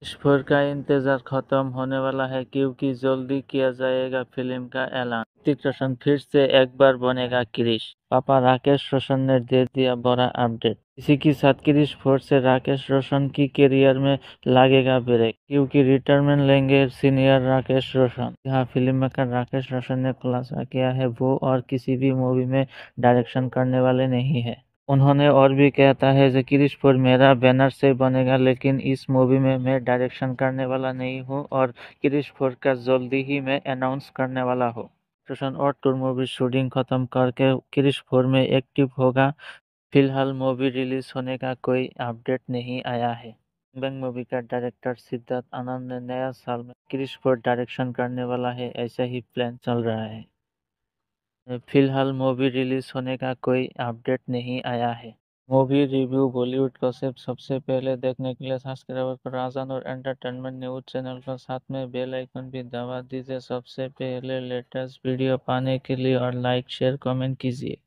क्रिश 4 का इंतजार खत्म होने वाला है क्योंकि जल्दी किया जाएगा फिल्म का ऐलान। ऋतिक रोशन फिर से एक बार बनेगा क्रिश। पापा राकेश रोशन ने दे दिया बड़ा अपडेट। इसी के साथ क्रिश 4 से राकेश रोशन की करियर में लगेगा ब्रेक क्योंकि रिटायरमेंट लेंगे सीनियर राकेश रोशन। यहाँ फिल्म मेकर राकेश रोशन ने खुलासा किया है वो और किसी भी मूवी में डायरेक्शन करने वाले नहीं है। उन्होंने और भी कहता है कि क्रिश 4 मेरा बैनर से बनेगा लेकिन इस मूवी में मैं डायरेक्शन करने वाला नहीं हूँ और क्रिश 4 का जल्दी ही मैं अनाउंस करने वाला हूँ। रोशन और टूर मूवी शूटिंग खत्म करके क्रिश 4 में एक्टिव होगा। फिलहाल मूवी रिलीज होने का कोई अपडेट नहीं आया है। बैंग मूवी का डायरेक्टर सिद्धार्थ आनंद ने नया साल में क्रिश 4 डायरेक्शन करने वाला है ऐसा ही प्लान चल रहा है। फिलहाल मूवी रिलीज होने का कोई अपडेट नहीं आया है। मूवी रिव्यू बॉलीवुड गॉसिप सबसे पहले देखने के लिए सब्सक्राइब करें राजन और एंटरटेनमेंट न्यूज चैनल को, साथ में बेल आइकन भी दबा दीजिए सबसे पहले लेटेस्ट वीडियो पाने के लिए और लाइक शेयर कमेंट कीजिए।